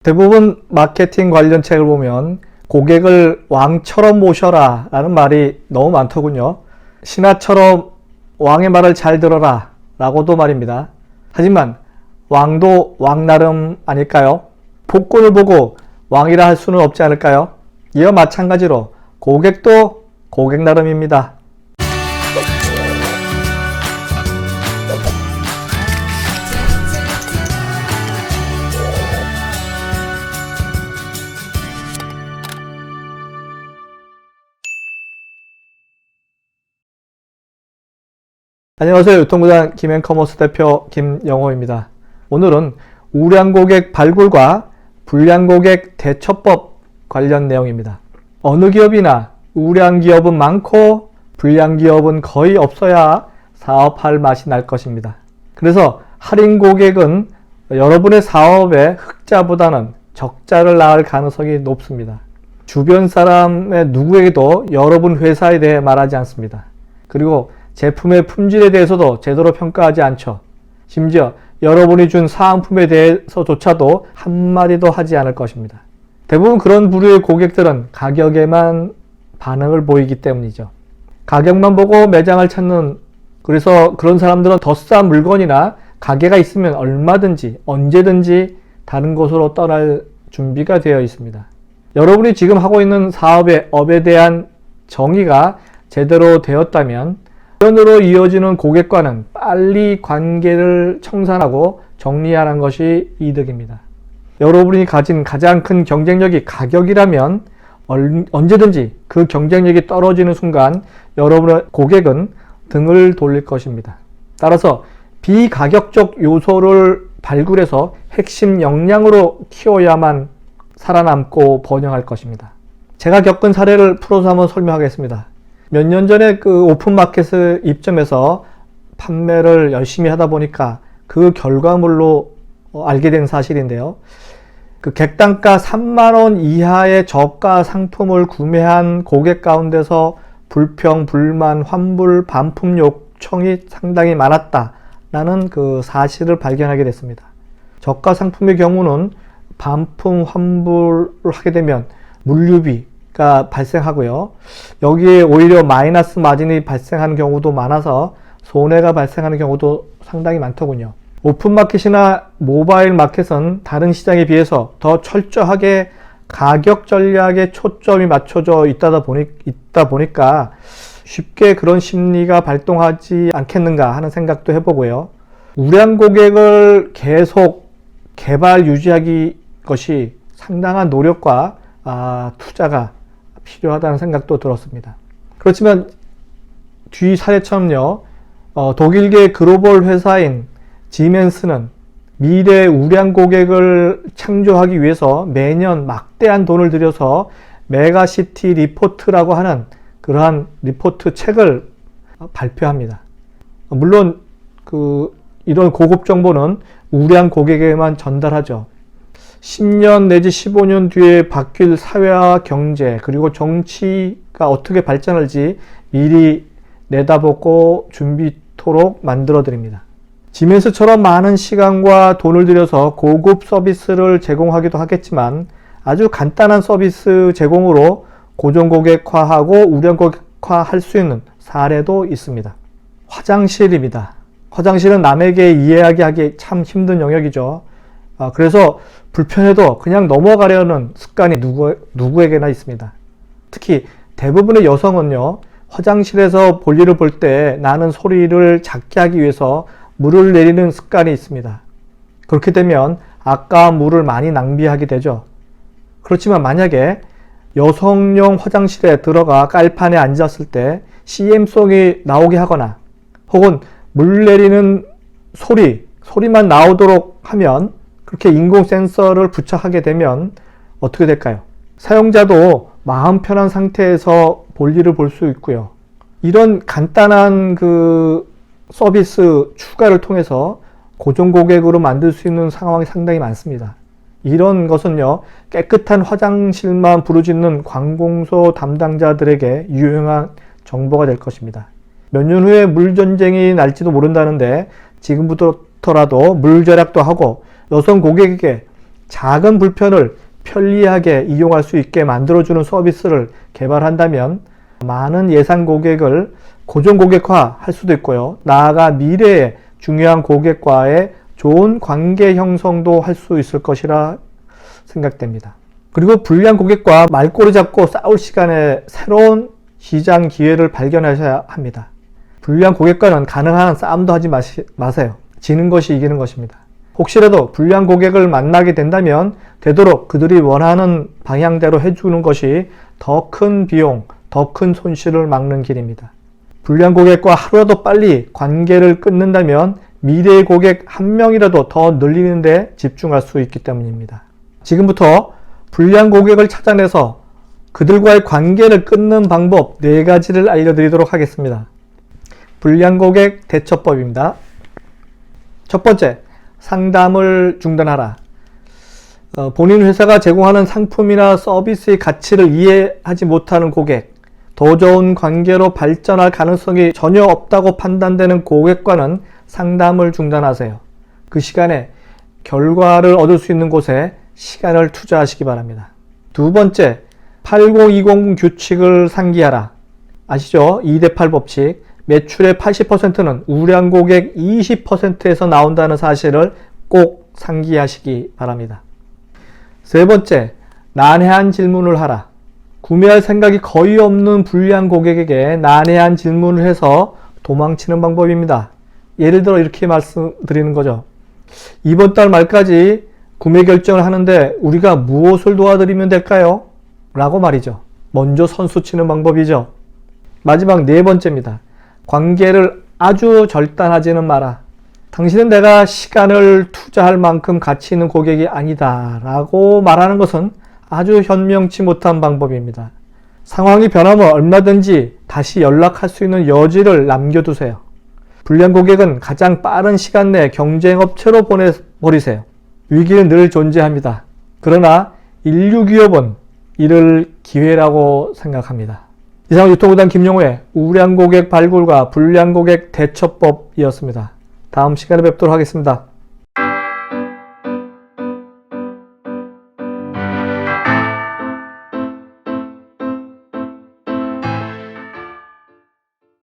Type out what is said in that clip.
대부분 마케팅 관련 책을 보면 고객을 왕처럼 모셔라 라는 말이 너무 많더군요. 신하처럼 왕의 말을 잘 들어라 라고도 말입니다. 하지만 왕도 왕 나름 아닐까요? 복권을 보고 왕이라 할 수는 없지 않을까요? 이와 마찬가지로 고객도 고객 나름입니다. 안녕하세요. 유통구단 김앤커머스 대표 김영호입니다. 오늘은 우량 고객 발굴과 불량 고객 대처법 관련 내용입니다. 어느 기업이나 우량 기업은 많고 불량 기업은 거의 없어야 사업할 맛이 날 것입니다. 그래서 할인 고객은 여러분의 사업의 흑자보다는 적자를 낳을 가능성이 높습니다. 주변 사람의 누구에게도 여러분 회사에 대해 말하지 않습니다. 그리고 제품의 품질에 대해서도 제대로 평가하지 않죠. 심지어 여러분이 준 사은품에 대해서조차도 한마디도 하지 않을 것입니다. 대부분 그런 부류의 고객들은 가격에만 반응을 보이기 때문이죠. 가격만 보고 매장을 찾는, 그래서 그런 사람들은 더 싼 물건이나 가게가 있으면 얼마든지 언제든지 다른 곳으로 떠날 준비가 되어 있습니다. 여러분이 지금 하고 있는 사업의 업에 대한 정의가 제대로 되었다면 우연으로 이어지는 고객과는 빨리 관계를 청산하고 정리하는 것이 이득입니다. 여러분이 가진 가장 큰 경쟁력이 가격이라면 언제든지 그 경쟁력이 떨어지는 순간 여러분의 고객은 등을 돌릴 것입니다. 따라서 비가격적 요소를 발굴해서 핵심 역량으로 키워야만 살아남고 번영할 것입니다. 제가 겪은 사례를 풀어서 한번 설명하겠습니다. 몇 년 전에 그 오픈마켓을 입점해서 판매를 열심히 하다 보니까 그 결과물로 알게 된 사실인데요. 그 객단가 3만원 이하의 저가 상품을 구매한 고객 가운데서 불평, 불만, 환불, 반품 요청이 상당히 많았다라는 그 사실을 발견하게 됐습니다. 저가 상품의 경우는 반품, 환불을 하게 되면 물류비가 발생하고요. 여기에 오히려 마이너스 마진이 발생하는 경우도 많아서 손해가 발생하는 경우도 상당히 많더군요. 오픈마켓이나 모바일 마켓은 다른 시장에 비해서 더 철저하게 가격 전략에 초점이 맞춰져 있다 보니까 쉽게 그런 심리가 발동하지 않겠는가 하는 생각도 해보고요. 우량 고객을 계속 개발 유지하기 것이 상당한 노력과 투자가 필요하다는 생각도 들었습니다. 그렇지만 뒤 사례처럼요, 독일계 글로벌 회사인 지멘스는 미래 우량 고객을 창조하기 위해서 매년 막대한 돈을 들여서 메가시티 리포트라고 하는 그러한 리포트 책을 발표합니다. 물론 이런 고급 정보는 우량 고객에게만 전달하죠. 10년 내지 15년 뒤에 바뀔 사회와 경제 그리고 정치가 어떻게 발전할지 미리 내다보고 준비토록 만들어 드립니다. 지멘스처럼 많은 시간과 돈을 들여서 고급 서비스를 제공하기도 하겠지만 아주 간단한 서비스 제공으로 고정 고객화하고 우량 고객화할 수 있는 사례도 있습니다. 화장실입니다. 화장실은 남에게 이해하기 참 힘든 영역이죠. 그래서 불편해도 그냥 넘어가려는 습관이 누구에게나 있습니다. 특히 대부분의 여성은요, 화장실에서 볼일을 볼 때 나는 소리를 작게 하기 위해서 물을 내리는 습관이 있습니다. 그렇게 되면 아까운 물을 많이 낭비하게 되죠. 그렇지만 만약에 여성용 화장실에 들어가 깔판에 앉았을 때 CM송이 나오게 하거나 혹은 물 내리는 소리만 나오도록 하면, 그렇게 인공 센서를 부착하게 되면 어떻게 될까요? 사용자도 마음 편한 상태에서 볼일을 볼 수 있고요. 이런 간단한 서비스 추가를 통해서 고정 고객으로 만들 수 있는 상황이 상당히 많습니다. 이런 것은요, 깨끗한 화장실만 부르짖는 관공서 담당자들에게 유용한 정보가 될 것입니다. 몇 년 후에 물전쟁이 날지도 모른다는데 지금부터라도 물 절약도 하고 여성 고객에게 작은 불편을 편리하게 이용할 수 있게 만들어주는 서비스를 개발한다면 많은 예상 고객을 고정 고객화 할 수도 있고요. 나아가 미래의 중요한 고객과의 좋은 관계 형성도 할 수 있을 것이라 생각됩니다. 그리고 불량 고객과 말꼬리 잡고 싸울 시간에 새로운 시장 기회를 발견하셔야 합니다. 불량 고객과는 가능한 싸움도 하지 마세요. 지는 것이 이기는 것입니다. 혹시라도 불량 고객을 만나게 된다면 되도록 그들이 원하는 방향대로 해주는 것이 더 큰 비용, 더 큰 손실을 막는 길입니다. 불량 고객과 하루라도 빨리 관계를 끊는다면 미래의 고객 한 명이라도 더 늘리는 데 집중할 수 있기 때문입니다. 지금부터 불량 고객을 찾아내서 그들과의 관계를 끊는 방법 4가지를 알려드리도록 하겠습니다. 불량 고객 대처법입니다. 첫 번째, 상담을 중단하라. 본인 회사가 제공하는 상품이나 서비스의 가치를 이해하지 못하는 고객, 더 좋은 관계로 발전할 가능성이 전혀 없다고 판단되는 고객과는 상담을 중단하세요. 그 시간에 결과를 얻을 수 있는 곳에 시간을 투자하시기 바랍니다. 두 번째, 80-20 규칙을 상기하라. 아시죠? 2대8 법칙. 매출의 80%는 우량 고객 20%에서 나온다는 사실을 꼭 상기하시기 바랍니다. 세 번째, 난해한 질문을 하라. 구매할 생각이 거의 없는 불량 고객에게 난해한 질문을 해서 도망치는 방법입니다. 예를 들어 이렇게 말씀드리는 거죠. 이번 달 말까지 구매 결정을 하는데 우리가 무엇을 도와드리면 될까요? 라고 말이죠. 먼저 선수 치는 방법이죠. 마지막 4번째입니다. 관계를 아주 절단하지는 마라. 당신은 내가 시간을 투자할 만큼 가치 있는 고객이 아니다 라고 말하는 것은 아주 현명치 못한 방법입니다. 상황이 변하면 얼마든지 다시 연락할 수 있는 여지를 남겨두세요. 불량 고객은 가장 빠른 시간 내에 경쟁업체로 보내버리세요. 위기는 늘 존재합니다. 그러나 인류 기업은 이를 기회라고 생각합니다. 이상 유통구단 김영호의 우량 고객 발굴과 불량 고객 대처법이었습니다. 다음 시간에 뵙도록 하겠습니다.